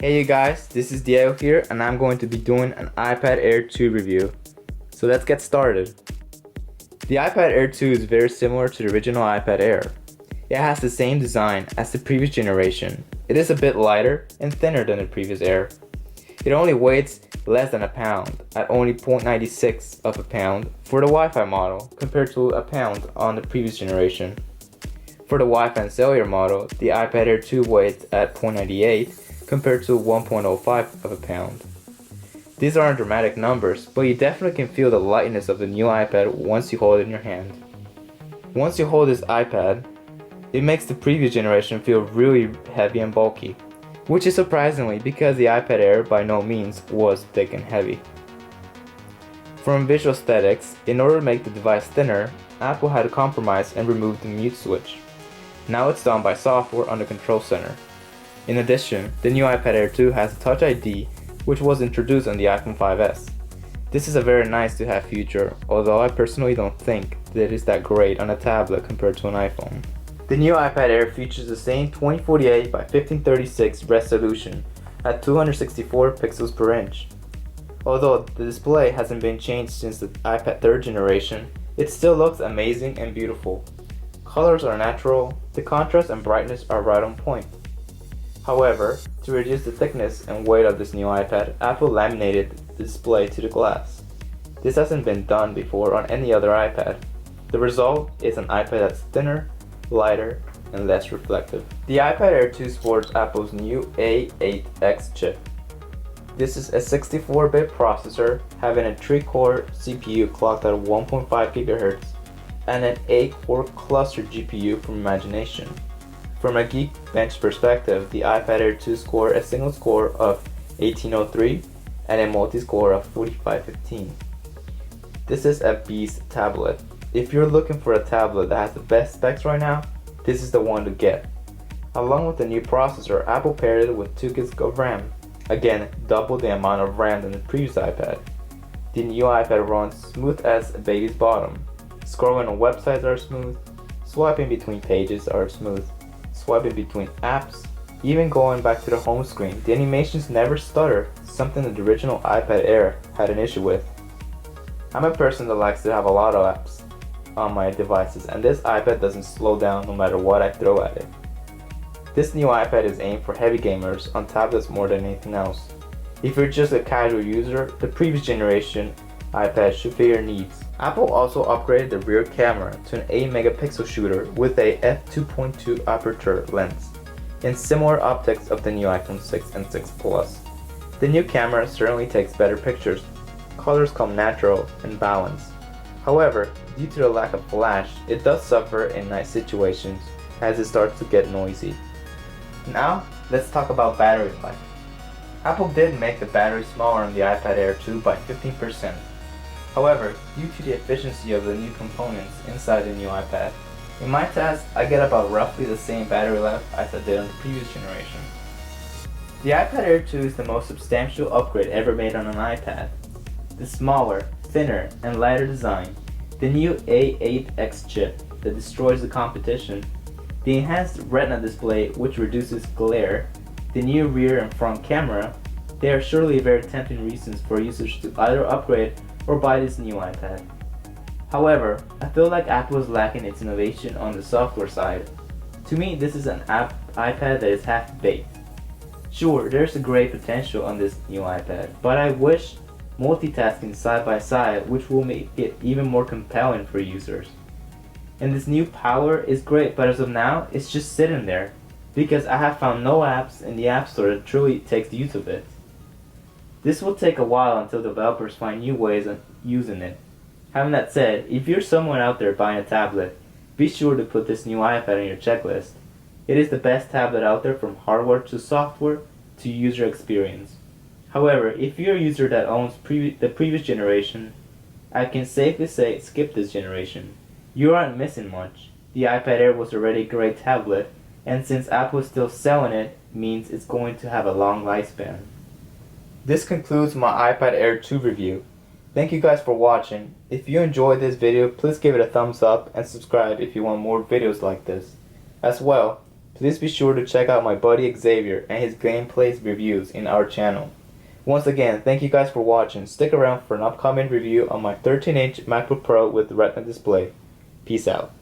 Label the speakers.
Speaker 1: Hey you guys, this is Diego here and I'm going to be doing an iPad Air 2 review. So let's get started. The iPad Air 2 is very similar to the original iPad Air. It has the same design as the previous generation. It is a bit lighter and thinner than the previous Air. It only weighs less than a pound, at only 0.96 of a pound for the Wi-Fi model compared to a pound on the previous generation. For the Wi-Fi and cellular model, the iPad Air 2 weighs at 0.98 compared to 1.05 of a pound. These aren't dramatic numbers, but you definitely can feel the lightness of the new iPad once you hold it in your hand. Once you hold this iPad, it makes the previous generation feel really heavy and bulky, which is surprisingly because the iPad Air by no means was thick and heavy. From visual aesthetics, in order to make the device thinner, Apple had to compromise and remove the mute switch. Now it's done by software on the control center. In addition, the new iPad Air 2 has Touch ID, which was introduced on the iPhone 5s. This is a very nice to have feature, although I personally don't think that it is that great on a tablet compared to an iPhone. The new iPad Air features the same 2048 by 1536 resolution at 264 pixels per inch. Although the display hasn't been changed since the iPad 3rd generation, it still looks amazing and beautiful. Colors are natural, the contrast and brightness are right on point. However, to reduce the thickness and weight of this new iPad, Apple laminated the display to the glass. This hasn't been done before on any other iPad. The result is an iPad that's thinner, lighter, and less reflective. The iPad Air 2 sports Apple's new A8X chip. This is a 64-bit processor having a 3-core CPU clocked at 1.5 GHz and an 8-core cluster GPU from Imagination. From a Geekbench perspective, the iPad Air 2 scored a single score of 1803 and a multi-score of 4515. This is a beast tablet. If you're looking for a tablet that has the best specs right now, this is the one to get. Along with the new processor, Apple paired it with 2 GB of RAM. Again, double the amount of RAM than the previous iPad. The new iPad runs smooth as a baby's bottom. Scrolling on websites are smooth, swiping between pages are smooth, swiping between apps, even going back to the home screen. The animations never stutter, something that the original iPad Air had an issue with. I'm a person that likes to have a lot of apps on my devices, and this iPad doesn't slow down no matter what I throw at it. This new iPad is aimed for heavy gamers on tablets more than anything else. If you're just a casual user, the previous generation iPad should fit your needs. Apple also upgraded the rear camera to an 8 megapixel shooter with a f2.2 aperture lens, in similar optics of the new iPhone 6 and 6 Plus. The new camera certainly takes better pictures. Colors come natural and balanced. However, due to the lack of flash, it does suffer in night situations as it starts to get noisy. Now, let's talk about battery life. Apple did make the battery smaller on the iPad Air 2 by 15%. However, due to the efficiency of the new components inside the new iPad, in my test I get about roughly the same battery life as I did on the previous generation. The iPad Air 2 is the most substantial upgrade ever made on an iPad. The smaller, thinner, and lighter design, the new A8X chip that destroys the competition, the enhanced Retina display which reduces glare, the new rear and front camera, they are surely very tempting reasons for users to either upgrade or buy this new iPad. However, I feel like Apple is lacking its innovation on the software side. To me, this is an iPad that is half-baked. Sure, there's a great potential on this new iPad, but I wish multitasking side by side, which will make it even more compelling for users. And this new power is great, but as of now, it's just sitting there, because I have found no apps in the App Store that truly takes use of it. This will take a while until developers find new ways of using it. Having that said, if you're someone out there buying a tablet, be sure to put this new iPad on your checklist. It is the best tablet out there from hardware to software to user experience. However, if you're a user that owns the previous generation, I can safely say skip this generation. You aren't missing much. The iPad Air was already a great tablet, and since Apple is still selling it, means it's going to have a long lifespan. This concludes my iPad Air 2 review. Thank you guys for watching. If you enjoyed this video, please give it a thumbs up and subscribe if you want more videos like this. As well, please be sure to check out my buddy Xavier and his gameplays reviews in our channel. Once again, thank you guys for watching. Stick around for an upcoming review on my 13-inch MacBook Pro with Retina display. Peace out.